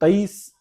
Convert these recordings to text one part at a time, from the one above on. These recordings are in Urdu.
23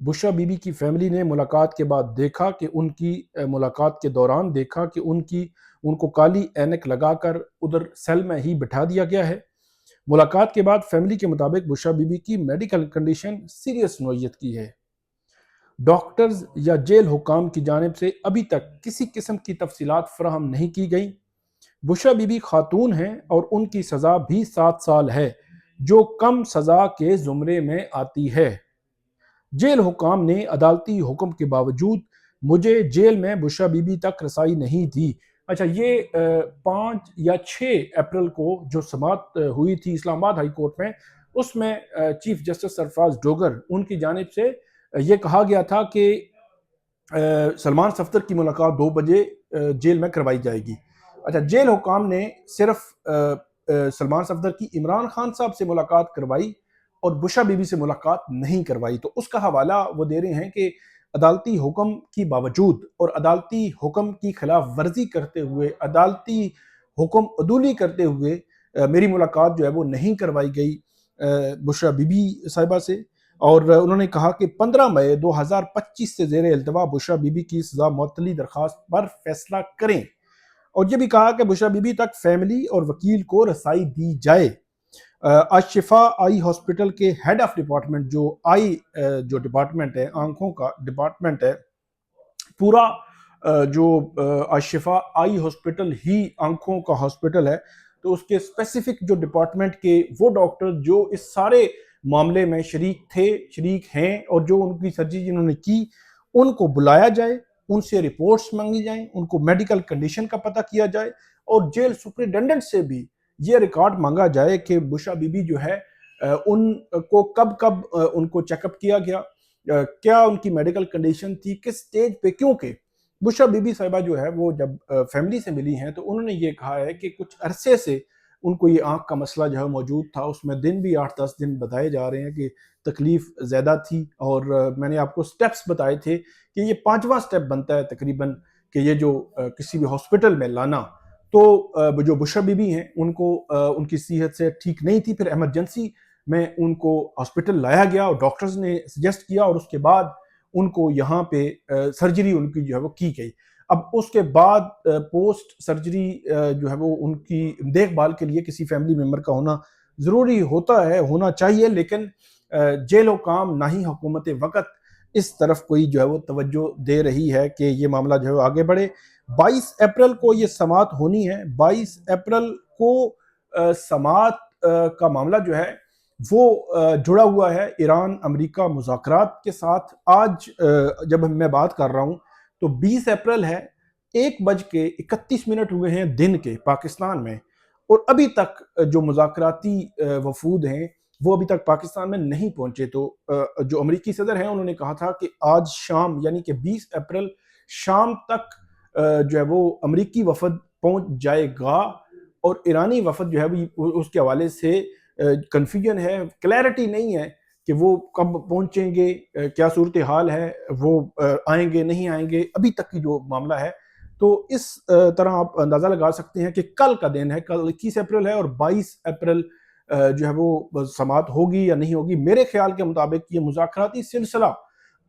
بشرا بی بی کی فیملی نے ملاقات کے بعد دیکھا کہ ملاقات کے دوران دیکھا کہ ان کو کالی اینک لگا کر ادھر سیل میں ہی بٹھا دیا گیا ہے۔ ملاقات کے بعد فیملی کے مطابق بشرا بی بی کی میڈیکل کنڈیشن سیریس نوعیت کی ہے۔ ڈاکٹرز یا جیل حکام کی جانب سے ابھی تک کسی قسم کی تفصیلات فراہم نہیں کی گئیں۔ بشرا بی بی خاتون ہیں اور ان کی سزا بھی 7 سال ہے، جو کم سزا کے زمرے میں آتی ہے۔ جیل حکام نے عدالتی حکم کے باوجود مجھے جیل میں بشرا بی بی تک رسائی نہیں دی۔ اچھا، یہ 5 یا 6 اپریل کو جو سماعت ہوئی تھی اسلام آباد ہائی کورٹ میں، اس میں چیف جسٹس سرفراز ڈوگر ان کی جانب سے یہ کہا گیا تھا کہ سلمان صفدر کی ملاقات 2 بجے جیل میں کروائی جائے گی۔ اچھا، جیل حکام نے صرف سلمان صفدر کی عمران خان صاحب سے ملاقات کروائی اور بشرا بی بی سے ملاقات نہیں کروائی۔ تو اس کا حوالہ وہ دے رہے ہیں کہ عدالتی حکم کی باوجود اور عدالتی حکم کی خلاف ورزی کرتے ہوئے، عدالتی حکم عدولی کرتے ہوئے میری ملاقات جو ہے وہ نہیں کروائی گئی بشرا بی بی صاحبہ سے، اور انہوں نے کہا کہ 15 مئی 2025 سے زیر التوا بشرا بی بی کی سزا معطلی درخواست پر فیصلہ کریں، اور یہ بھی کہا کہ بشرا بی بی تک فیملی اور وکیل کو رسائی دی جائے۔ الشفا آئی ہاسپٹل کے ہیڈ آف ڈپارٹمنٹ، جو ڈپارٹمنٹ ہے، آنکھوں کا ڈپارٹمنٹ ہے، پورا جو الشفا آئی ہاسپٹل ہی آنکھوں کا ہاسپٹل ہے، تو اس کے اسپیسیفک جو ڈپارٹمنٹ کے وہ ڈاکٹر جو اس سارے معاملے میں شریک ہیں اور جو ان کی سرجری جنہوں نے کی، ان کو بلایا جائے، ان سے رپورٹس مانگی جائیں، ان کو میڈیکل کنڈیشن کا پتہ کیا جائے، اور جیل سپرنٹینڈنٹ سے بھی یہ ریکارڈ مانگا جائے کہ بشرا بی بی جو ہے ان کو کب ان کو چیک اپ کیا گیا، کیا ان کی میڈیکل کنڈیشن تھی، کس سٹیج پہ، کیونکہ بشرا بی بی صاحبہ جو ہے وہ جب فیملی سے ملی ہیں تو انہوں نے یہ کہا ہے کہ کچھ عرصے سے ان کو یہ آنکھ کا مسئلہ جو ہے موجود تھا، اس میں دن بھی 8-10 دن بتائے جا رہے ہیں کہ تکلیف زیادہ تھی، اور میں نے آپ کو سٹیپس بتائے تھے کہ یہ 5واں سٹیپ بنتا ہے تقریباً کہ یہ جو کسی بھی ہاسپٹل میں لانا، تو جو بشرا بی بی ہیں ان کو ان کی صحت سے ٹھیک نہیں تھی، پھر ایمرجنسی میں ان کو ہاسپٹل لایا گیا اور ڈاکٹرز نے سجیسٹ کیا، اور اس کے بعد ان کو یہاں پہ سرجری ان کی جو ہے وہ کی گئی۔ اب اس کے بعد پوسٹ سرجری جو ہے وہ ان کی دیکھ بھال کے لیے کسی فیملی ممبر کا ہونا ضروری ہونا چاہیے، لیکن جیل حکام نہ ہی حکومت وقت اس طرف کوئی جو ہے وہ توجہ دے رہی ہے کہ یہ معاملہ جو ہے وہ آگے بڑھے۔ 22 اپریل کو یہ سماعت ہونی ہے۔ 22 اپریل کو سماعت کا معاملہ جو ہے وہ جڑا ہوا ہے ایران امریکہ مذاکرات کے ساتھ۔ آج جب میں بات کر رہا ہوں تو 20 اپریل ہے، 1:31 ہوئے ہیں دن کے پاکستان میں، اور ابھی تک جو مذاکراتی وفود ہیں وہ ابھی تک پاکستان میں نہیں پہنچے۔ تو جو امریکی صدر ہیں انہوں نے کہا تھا کہ آج شام یعنی کہ 20 اپریل شام تک جو ہے وہ امریکی وفد پہنچ جائے گا، اور ایرانی وفد جو ہے اس کے حوالے سے کنفیوژن ہے، کلیئرٹی نہیں ہے کہ وہ کب پہنچیں گے، کیا صورتحال ہے، وہ آئیں گے نہیں آئیں گے، ابھی تک کی جو معاملہ ہے۔ تو اس طرح آپ اندازہ لگا سکتے ہیں کہ کل کا دن ہے، کل 21 اپریل ہے، اور 22 اپریل جو ہے وہ سماعت ہوگی یا نہیں ہوگی۔ میرے خیال کے مطابق یہ مذاکراتی سلسلہ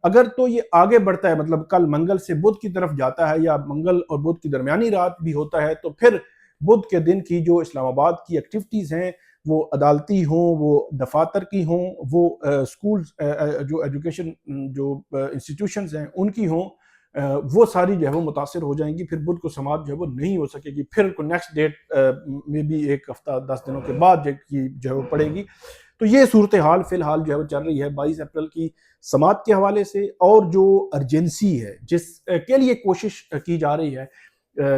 اگر تو یہ آگے بڑھتا ہے، مطلب کل منگل سے بدھ کی طرف جاتا ہے یا منگل اور بدھ کی درمیانی رات بھی ہوتا ہے، تو پھر بدھ کے دن کی جو اسلام آباد کی ایکٹیویٹیز ہیں، وہ عدالتی ہوں، وہ دفاتر کی ہوں، وہ سکولز جو ایجوکیشن جو انسٹیٹیوشنز ہیں ان کی ہوں، وہ ساری جو ہے وہ متاثر ہو جائیں گی۔ پھر بدھ کو سماعت جو ہے وہ نہیں ہو سکے گی، پھر کو نیکسٹ ڈیٹ میں بھی 1 ہفتہ 10 دنوں کے بعد جو ہے وہ پڑے گی۔ تو یہ صورتحال فی الحال جو ہے وہ چل رہی ہے 22 اپریل کی سماعت کے حوالے سے، اور جو ارجنسی ہے جس کے لیے کوشش کی جا رہی ہے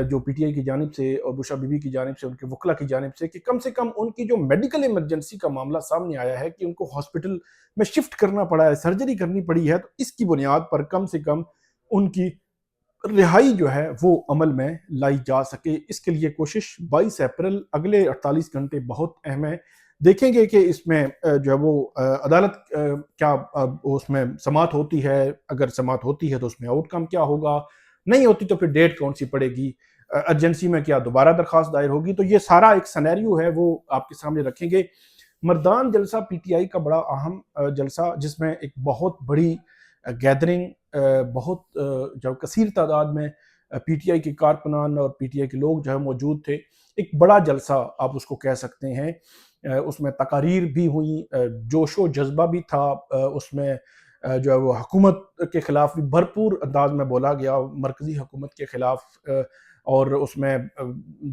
جو پی ٹی آئی کی جانب سے اور بشرا بی بی کی جانب سے، ان کے وکلا کی جانب سے، کہ کم سے کم ان کی جو میڈیکل ایمرجنسی کا معاملہ سامنے آیا ہے کہ ان کو ہاسپٹل میں شفٹ کرنا پڑا ہے، سرجری کرنی پڑی ہے، تو اس کی بنیاد پر کم سے کم ان کی رہائی جو ہے وہ عمل میں لائی جا سکے۔ اس کے لیے کوشش 22 اپریل اگلے 48 گھنٹے بہت اہم ہے۔ دیکھیں گے کہ اس میں جو ہے وہ عدالت کیا اس میں سماعت ہوتی ہے، اگر سماعت ہوتی ہے تو اس میں آؤٹ کم کیا ہوگا، نہیں ہوتی تو پھر ڈیٹ کون سی پڑے گی، ارجنسی میں کیا دوبارہ درخواست دائر ہوگی۔ تو یہ سارا ایک سینیریو ہے وہ آپ کے سامنے رکھیں گے۔ مردان جلسہ پی ٹی آئی کا بڑا اہم جلسہ، جس میں ایک بہت بڑی گیدرنگ بہت جو کثیر تعداد میں پی ٹی آئی کے کارکنان اور پی ٹی آئی کے لوگ جو ہے موجود تھے. ایک بڑا جلسہ آپ اس کو کہہ سکتے ہیں. اس میں تقاریر بھی ہوئیں, جوش و جذبہ بھی تھا, اس میں جو ہے وہ حکومت کے خلاف بھی بھرپور انداز میں بولا گیا, مرکزی حکومت کے خلاف, اور اس میں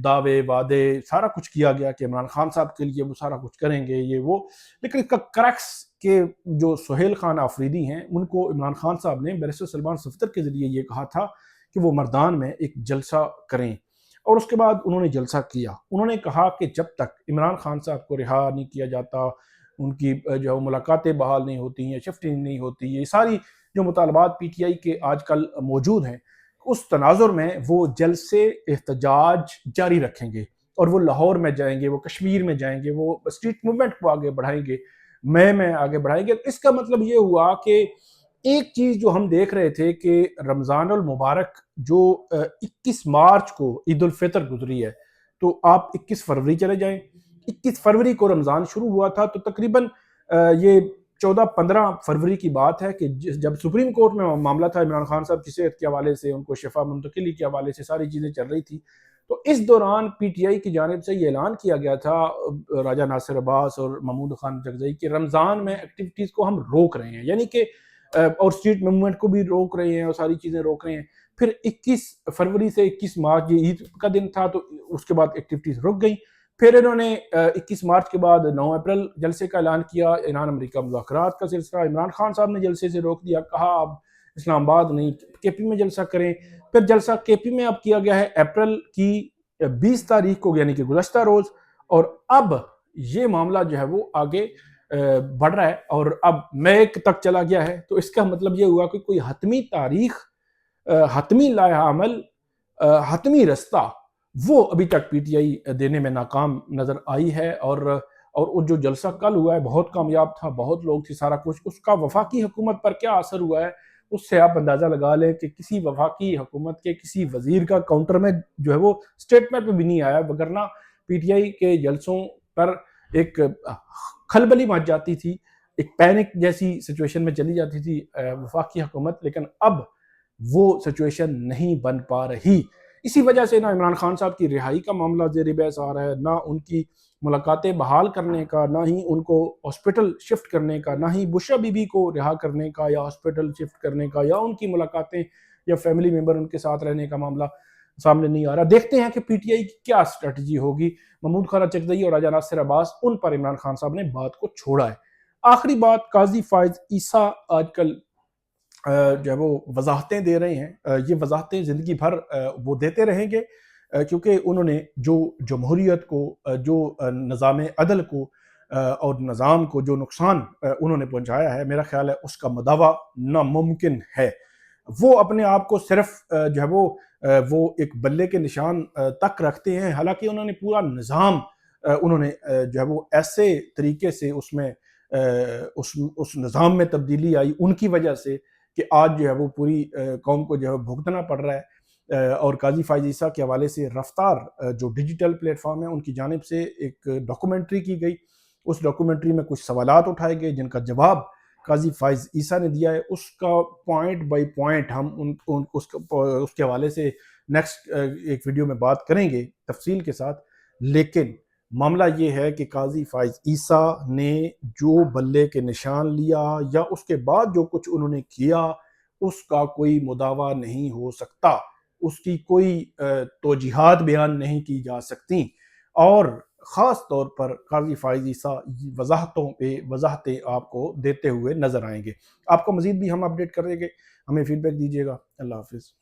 دعوے وعدے سارا کچھ کیا گیا کہ عمران خان صاحب کے لیے وہ سارا کچھ کریں گے یہ وہ. لیکن اس کا کریکس کہ جو سہیل خان آفریدی ہیں ان کو عمران خان صاحب نے بیرسٹر سلمان صفدر کے ذریعے یہ کہا تھا کہ وہ مردان میں ایک جلسہ کریں, اور اس کے بعد انہوں نے جلسہ کیا. انہوں نے کہا کہ جب تک عمران خان صاحب کو رہا نہیں کیا جاتا, ان کی جو ملاقاتیں بحال نہیں ہوتی ہیں, شفٹنگ نہیں ہوتی, یہ ساری جو مطالبات پی ٹی آئی کے آج کل موجود ہیں, اس تناظر میں وہ جلسے احتجاج جاری رکھیں گے, اور وہ لاہور میں جائیں گے, وہ کشمیر میں جائیں گے, وہ اسٹریٹ موومنٹ کو آگے بڑھائیں گے, میں آگے بڑھائیں گے. اس کا مطلب یہ ہوا کہ ایک چیز جو ہم دیکھ رہے تھے کہ رمضان المبارک جو 21 مارچ کو عید الفطر گزری ہے, تو آپ 21 فروری چلے جائیں, 21 فروری کو رمضان شروع ہوا تھا, تو تقریباً یہ 14-15 فروری کی بات ہے کہ جب سپریم کورٹ میں معاملہ تھا عمران خان صاحب کی صحت کے حوالے سے, ان کو شفا منتقلی کے حوالے سے ساری چیزیں چل رہی تھی, تو اس دوران پی ٹی آئی کی جانب سے یہ اعلان کیا گیا تھا راجہ ناصر عباس اور محمود خان جگزئی کہ رمضان میں ایکٹیویٹیز کو ہم روک رہے ہیں, یعنی کہ اور اسٹریٹ موومنٹ کو بھی روک رہے ہیں اور ساری چیزیں روک رہے ہیں. پھر 21 فروری سے 21 مارچ یہ عید کا دن تھا, تو اس کے بعد ایکٹیویٹیز رک گئیں. پھر انہوں نے 21 مارچ کے بعد 9 اپریل جلسے کا اعلان کیا, ایران امریکہ مذاکرات کا سلسلہ. عمران خان صاحب نے جلسے سے روک دیا, کہا اب اسلام آباد نہیں کے پی میں جلسہ کریں. پھر جلسہ کے پی میں اب کیا گیا ہے اپریل کی 20 تاریخ کو, یعنی کہ گزشتہ روز, اور اب یہ معاملہ جو ہے وہ آگے بڑھ رہا ہے اور اب مئی تک چلا گیا ہے. تو اس کا مطلب یہ ہوا کہ کوئی حتمی تاریخ, حتمی لائحہ عمل, حتمی رستہ وہ ابھی تک پی ٹی آئی دینے میں ناکام نظر آئی ہے. اور جو جلسہ کل ہوا ہے بہت کامیاب تھا, بہت لوگ تھے, سارا کچھ. اس کا وفاقی حکومت پر کیا اثر ہوا ہے اس سے آپ اندازہ لگا لیں کہ کسی وفاقی حکومت کے کسی وزیر کا کاؤنٹر میں جو ہے وہ اسٹیٹمنٹ میں بھی نہیں آیا, وگرنہ پی ٹی آئی کے جلسوں پر ایک کھلبلی مچ جاتی تھی, ایک پینک جیسی سچویشن میں چلی جاتی تھی وفاقی حکومت. لیکن اب وہ سچویشن نہیں بن پا رہی. اسی وجہ سے نہ عمران خان صاحب کی رہائی کا معاملہ زیر بحث آ رہا ہے, نہ ان کی ملاقاتیں بحال کرنے کا, نہ ہی ان کو ہاسپٹل شفٹ کرنے کا, نہ ہی بشرا بی بی کو رہا کرنے کا یا ہاسپٹل شفٹ کرنے کا, یا ان کی ملاقاتیں یا فیملی ممبر ان کے ساتھ رہنے کا معاملہ سامنے نہیں آ رہا. دیکھتے ہیں کہ پی ٹی آئی کی کیا اسٹریٹجی ہوگی. محمود خان چغزئی اور راجہ ناصر عباس, ان پر عمران خان صاحب نے بات کو چھوڑا ہے. آخری بات, قاضی فائز عیسیٰ آج کل جو ہے وہ وضاحتیں دے رہے ہیں. یہ وضاحتیں زندگی بھر وہ دیتے رہیں گے, کیونکہ انہوں نے جو جمہوریت کو, جو نظام عدل کو اور نظام کو جو نقصان انہوں نے پہنچایا ہے, میرا خیال ہے اس کا مداوع ناممکن ہے. وہ اپنے آپ کو صرف جو ہے وہ ایک بلے کے نشان تک رکھتے ہیں, حالانکہ انہوں نے پورا نظام انہوں نے جو ہے وہ ایسے طریقے سے اس میں اس نظام میں تبدیلی آئی ان کی وجہ سے کہ آج جو ہے وہ پوری قوم کو جو ہے بھگتنا پڑ رہا ہے. اور قاضی فائز عیسیٰ کے حوالے سے رفتار جو ڈیجیٹل پلیٹ فارم ہے ان کی جانب سے ایک ڈاکومنٹری کی گئی. اس ڈاکومنٹری میں کچھ سوالات اٹھائے گئے جن کا جواب قاضی فائز عیسیٰ نے دیا ہے. اس کا پوائنٹ بائی پوائنٹ ہم اس کے حوالے سے نیکسٹ ایک ویڈیو میں بات کریں گے تفصیل کے ساتھ. لیکن معاملہ یہ ہے کہ قاضی فائز عیسیٰ نے جو بلے کے نشان لیا یا اس کے بعد جو کچھ انہوں نے کیا, اس کا کوئی مداوع نہیں ہو سکتا, اس کی کوئی توجیحات بیان نہیں کی جا سکتی. اور خاص طور پر قاضی فائز عیسیٰ وضاحتوں پہ وضاحتیں آپ کو دیتے ہوئے نظر آئیں گے. آپ کو مزید بھی ہم اپڈیٹ کریں گے, ہمیں فیڈ بیک دیجیے گا. اللہ حافظ.